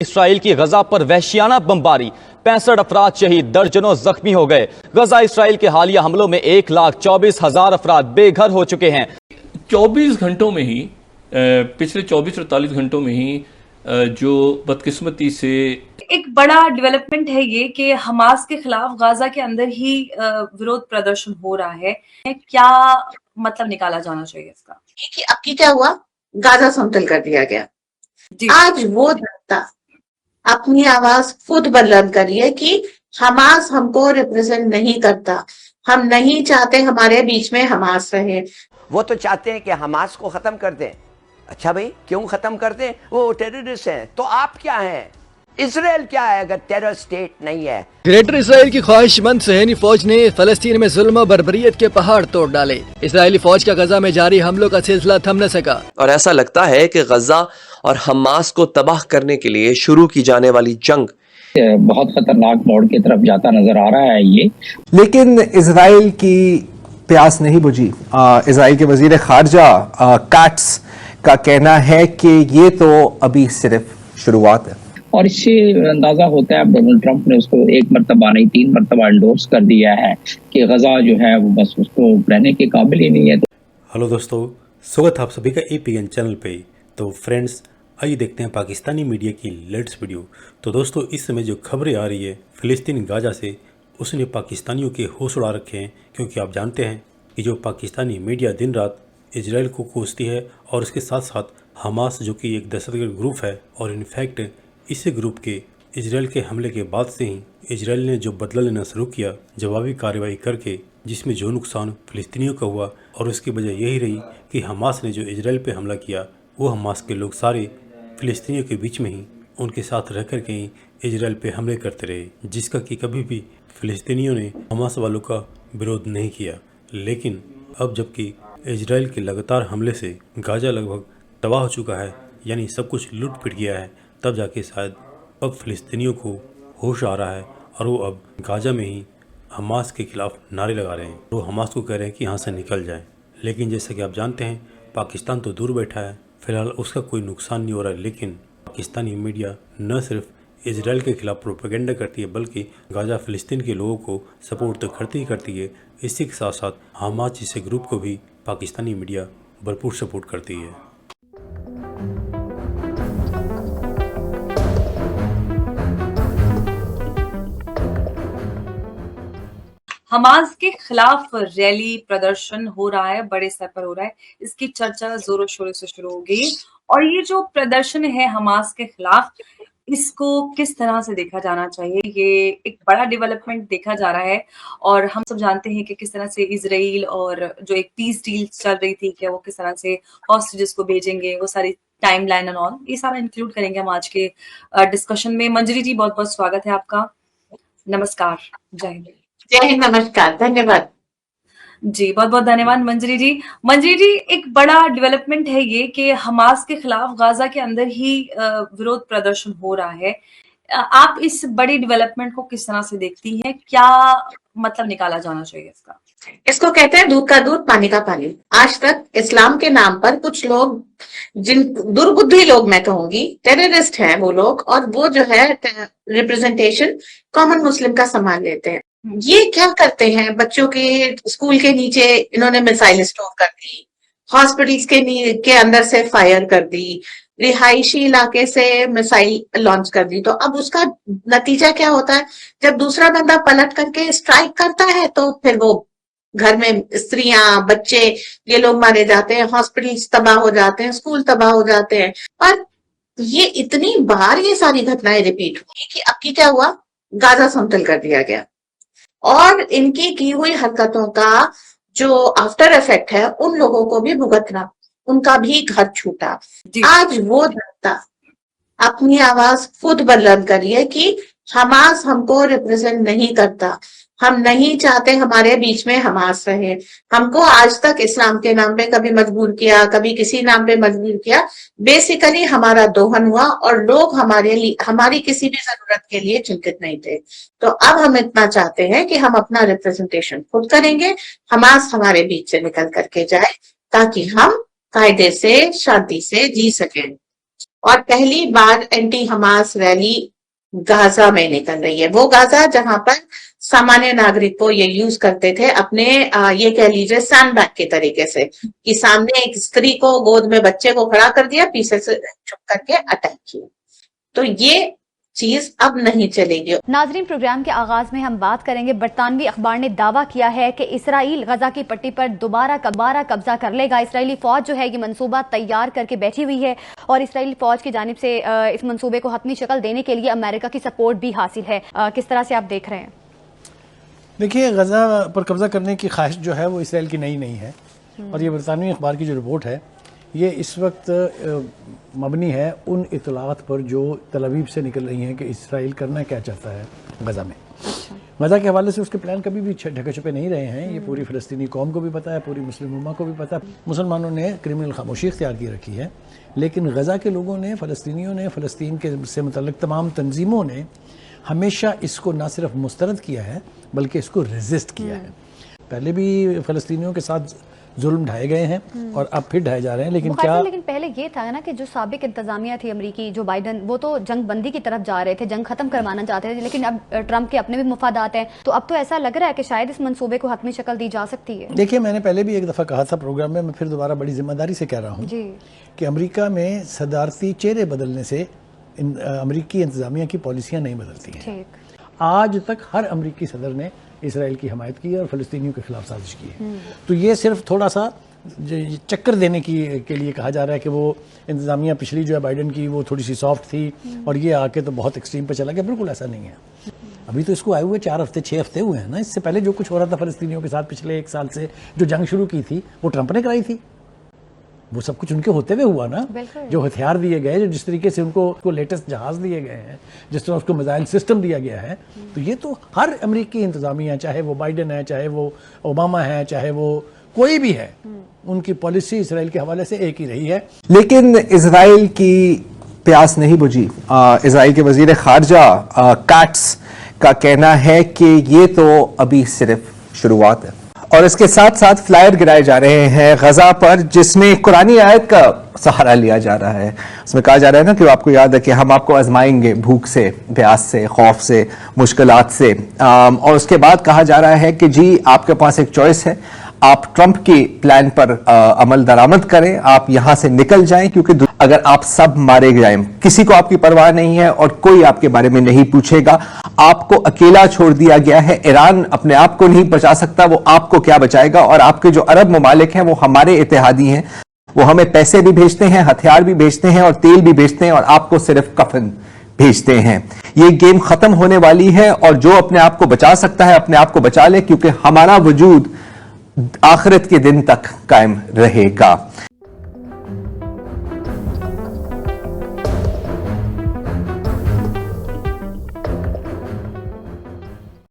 Israel की गजा पर वहशियाना बमबारी, 65 अफराद शहीद, दर्जनों जख्मी हो गए। गजा इसराइल के हालिया हमलों में 1,24,000 अफराद बेघर हो चुके हैं। 24 घंटों में ही पिछले 24-48 घंटों में ही जो बदकिस्मती से एक बड़ा डेवलपमेंट है ये कि हमास के खिलाफ गाजा के अंदर ही विरोध प्रदर्शन हो रहा है। क्या मतलब निकाला जाना चाहिए इसका? कि अब की क्या हुआ, गाजा समतल कर दिया गया। आज वो जनता अपनी आवाज खुद बुलंद करी है कि हमास हमको रिप्रेजेंट नहीं करता, हम नहीं चाहते हमारे बीच में हमास रहे। वो तो चाहते हैं कि हमास को खत्म कर दें। अच्छा भाई, क्यों खत्म कर दें? वो टेररिस्ट हैं। तो आप क्या हैं? इसराइल क्या है अगर टेरर स्टेट नहीं है? ग्रेटर इसराइल की ख्वाहिशमंद सहनी फौज ने फलस्तीन में जुल्म बर्बरियत के पहाड़ तोड़ डाले। इसराइली फौज का गजा में जारी हमलों का सिलसिला थम न सका और ऐसा लगता है कि गजा और हमास को तबाह करने के लिए शुरू की जाने वाली जंग बहुत खतरनाक मोड़ की तरफ जाता नजर आ रहा है ये। लेकिन इसराइल की प्यास नहीं बुझी। इसराइल के वजीर खारजा कैट्स का कहना है कि ये तो अभी सिर्फ शुरुआत है। और इससे अंदाजा होता है डोनाल्ड ट्रंप ने उसको एक मरतबा नहीं 3 मरतबा एंडोर्स कर दिया है कि गजा जो है वो बस उसको रहने के काबिल ही नहीं है। हेलो दोस्तों, स्वागत है आप सभी का APN चैनल पे। तो फ्रेंड्स, आइए देखते हैं पाकिस्तानी मीडिया की लेटेस्ट वीडियो। तो दोस्तों, इस समय जो खबरें आ रही है फ़िलिस्तीन गाजा से, उसने पाकिस्तानियों के होश उड़ा रखे हैं। क्योंकि आप जानते हैं कि जो पाकिस्तानी मीडिया दिन रात इजराइल को कोसती है और उसके साथ साथ हमास जो कि एक दहशतगर्द ग्रुप है, और इनफैक्ट इसी ग्रुप के इजराइल के हमले के बाद से ही इजराइल ने जो बदला लेना शुरू किया जवाबी कार्रवाई करके, जिसमें जो नुकसान फ़िलिस्तीनियों का हुआ, और उसकी वजह यही रही कि हमास ने जो इजराइल पे हमला किया, वो हमास के लोग सारे फ़िलिस्तीनियों के बीच में ही उनके साथ रह कर के ही इजराइल पे हमले करते रहे, जिसका कि कभी भी फ़िलिस्तीनियों ने हमास वालों का विरोध नहीं किया। लेकिन अब जबकि इजराइल के लगातार हमले से गाजा लगभग तबाह हो चुका है, यानी सब कुछ लूट पिट गया है, तब जाके शायद अब फ़िलिस्तीनियों को होश आ रहा है और वो अब गाजा में ही हमास के खिलाफ नारे लगा रहे हैं। वो हमास को कह रहे हैं कि यहाँ से निकल जाएं। लेकिन जैसा कि आप जानते हैं, पाकिस्तान तो दूर बैठा है, फिलहाल उसका कोई नुकसान नहीं हो रहा है। लेकिन पाकिस्तानी मीडिया न सिर्फ इजराइल के खिलाफ प्रोपेगेंडा करती है, बल्कि गाजा फ़िलिस्तीन के लोगों को सपोर्ट तो करती ही करती है। इसी के साथ साथ हमास जैसे ग्रुप को भी पाकिस्तानी मीडिया भरपूर सपोर्ट करती है। हमास के खिलाफ रैली प्रदर्शन हो रहा है, बड़े स्तर पर हो रहा है। इसकी चर्चा जोरों शोरों से शुरू हो गई। और ये जो प्रदर्शन है हमास के खिलाफ, इसको किस तरह से देखा जाना चाहिए? ये एक बड़ा डेवलपमेंट देखा जा रहा है। और हम सब जानते हैं कि किस तरह से इजराइल और जो एक पीस डील चल रही थी कि वो किस तरह से हॉस्टेजेस को भेजेंगे, वो सारी टाइमलाइन एंड ऑल, ये सारा इंक्लूड करेंगे हम आज के डिस्कशन में। मंजरी जी, बहुत बहुत स्वागत है आपका। नमस्कार, जय हिंद। जय हिंद, नमस्कार, धन्यवाद जी, बहुत बहुत धन्यवाद मंजरी जी। मंजरी जी, एक बड़ा डेवलपमेंट है ये कि हमास के खिलाफ गाजा के अंदर ही विरोध प्रदर्शन हो रहा है। आप इस बड़ी डेवलपमेंट को किस तरह से देखती हैं? क्या मतलब निकाला जाना चाहिए इसका? इसको कहते हैं दूध का दूध, पानी का पानी। आज तक इस्लाम के नाम पर कुछ लोग, जिन दुर्बुद्धि लोग मैं कहूंगी, टेररिस्ट हैं वो लोग, और वो जो है रिप्रेजेंटेशन कॉमन मुस्लिम का सामान लेते हैं। ये क्या करते हैं? बच्चों के स्कूल के नीचे इन्होंने मिसाइल स्टोव कर दी, हॉस्पिटल्स के अंदर से फायर कर दी, रिहायशी इलाके से मिसाइल लॉन्च कर दी। तो अब उसका नतीजा क्या होता है? जब दूसरा बंदा पलट करके स्ट्राइक करता है तो फिर वो घर में स्त्रियां, बच्चे, ये लोग मारे जाते हैं, हॉस्पिटल्स तबाह हो जाते हैं, स्कूल तबाह हो जाते हैं। और ये इतनी बार ये सारी घटनाएं रिपीट हुई कि अब की क्या हुआ, गाजा समतल कर दिया गया। और इनकी की हुई हरकतों का जो आफ्टर इफेक्ट है, उन लोगों को भी भुगतना, उनका भी घर छूटा। आज वो जनता अपनी आवाज खुद बुलंद करी है कि हमास हमको रिप्रेजेंट नहीं करता, हम नहीं चाहते हमारे बीच में हमास रहे। हमको आज तक इस्लाम के नाम पे कभी मजबूर किया, कभी किसी नाम पे मजबूर किया। बेसिकली हमारा दोहन हुआ और लोग हमारे लिए, हमारी किसी भी जरूरत के लिए चिंतित नहीं थे। तो अब हम इतना चाहते हैं कि हम अपना रिप्रेजेंटेशन खुद करेंगे, हमास हमारे बीच से निकल करके जाए, ताकि हम कायदे से, शांति से जी सकें। और पहली बार एंटी हमास रैली गाजा में निकल रही है। वो गाजा जहां पर सामान्य नागरिक को ये यूज करते थे अपने ये कह लीजिए सैंडबैग के तरीके से, कि सामने एक स्त्री को गोद में बच्चे को खड़ा कर दिया, पीछे से चुप करके अटैक किया। तो ये चीज अब नहीं चलेगी। नाजरीन, प्रोग्राम के आगाज में हम बात करेंगे, बरतानवी अखबार ने दावा किया है कि इसराइल गजा की पट्टी पर दोबारा कब्जा कर लेगा। इसराइली फौज जो है ये मंसूबा तैयार करके बैठी हुई है और इसराइली फौज की जानिब से इस मंसूबे को हतमी शक्ल देने के लिए अमेरिका की सपोर्ट भी हासिल है। किस तरह से आप देख रहे हैं? देखिए, गजा पर कब्जा करने की ख्वाहिश जो है वो इसराइल की नई नहीं है और ये बरतानवी अखबार की जो रिपोर्ट है ये इस वक्त मबनी है उन इतलात पर जो तल अवीव से निकल रही हैं कि इसराइल करना क्या चाहता है गजा में। गजा के हवाले से उसके प्लान कभी भी ढके छुपे नहीं रहे हैं। ये पूरी फ़लस्तीनी कौम को भी पता है, पूरी मुस्लिम उम्मा को भी पता है। मुसलमानों ने क्रिमिनल खामोशी इख्तियार की रखी है, लेकिन गजा के लोगों ने, फ़लस्तीनियों ने, फ़लस्तीन के से मुतल्लिक़ तमाम तंजीमों ने हमेशा इसको ना सिर्फ मुस्तरद किया है बल्कि इसको रेजिस्ट किया है। पहले भी फ़लस्तीनियों के साथ जुल्म ढाए गए हैं और अब फिर ढाए जा रहे हैं, लेकिन पहले ये था ना कि जो साबिक इंतजामिया थी अमरीकी, जो बाइडन, वो तो जंग बंदी की तरफ जा रहे थे, जंग खत्म करवाना चाहते थे, लेकिन अब ट्रंप के अपने भी मुफादात हैं, तो अब तो ऐसा लग रहा है कि शायद इस मंसूबे को हतमी शक्ल दी जा सकती है। देखिए, मैंने पहले भी एक दफ़ा कहा था प्रोग्राम में, मैं फिर दोबारा बड़ी जिम्मेदारी से कह रहा हूँ कि अमरीका में सदारती चेहरे बदलने से अमरीकी इंतजामिया की पॉलिसियाँ नहीं बदलती हैं। आज तक हर अमरीकी सदर ने इसराइल की हमायत की है और फ़लस्तीनियों के खिलाफ साजिश की है। तो ये सिर्फ थोड़ा सा चक्कर देने के लिए कहा जा रहा है कि वो इंतज़ामिया पिछली जो है बाइडन की वो थोड़ी सी सॉफ्ट थी और ये आके तो बहुत एक्सट्रीम पे चला गया। बिल्कुल ऐसा नहीं है। अभी तो इसको आए हुए 4 हफ्ते 6 हफ्ते हुए हैं ना। इससे पहले जो कुछ हो रहा था फ़लस्तीनियों के साथ पिछले 1 साल से, जो जंग शुरू की थी वो ट्रंप ने कराई थी। वो सब कुछ उनके होते हुए हुआ ना। जो हथियार दिए गए, जो जिस तरीके से उनको लेटेस्ट जहाज दिए गए हैं, जिस तरह उसको मिसाइल सिस्टम दिया गया है, तो ये तो हर अमरीकी इंतजामिया, चाहे वो बाइडन है, चाहे वो ओबामा है, चाहे वो कोई भी है, उनकी पॉलिसी इसराइल के हवाले से एक ही रही है। लेकिन इसराइल की प्यास नहीं बुझी। इसराइल के वजीर खारजा कैट्स का कहना है कि ये तो अभी सिर्फ शुरुआत है। और इसके साथ साथ फ्लायर गिराए जा रहे हैं गजा पर, जिसमें कुरानी आयत का सहारा लिया जा रहा है। उसमें कहा जा रहा है ना कि आपको याद है कि हम आपको आजमाएंगे भूख से, प्यास से, खौफ से, मुश्किलात से। और उसके बाद कहा जा रहा है कि जी आपके पास एक चॉइस है, आप ट्रंप के प्लान पर अमल दरामद करें, आप यहां से निकल जाएं, क्योंकि अगर आप सब मारे जाएं, किसी को आपकी परवाह नहीं है और कोई आपके बारे में नहीं पूछेगा, आपको अकेला छोड़ दिया गया है। ईरान अपने आप को नहीं बचा सकता, वो आपको क्या बचाएगा। और आपके जो अरब ममालिक हैं वो हमारे इत्तेहादी हैं, वो हमें पैसे भी भेजते हैं, हथियार भी भेजते हैं और तेल भी भेजते हैं, और आपको सिर्फ कफन भेजते हैं। ये गेम खत्म होने वाली है और जो अपने आप को बचा सकता है अपने आप को बचा ले, क्योंकि हमारा वजूद आखिरत के दिन तक कायम रहेगा।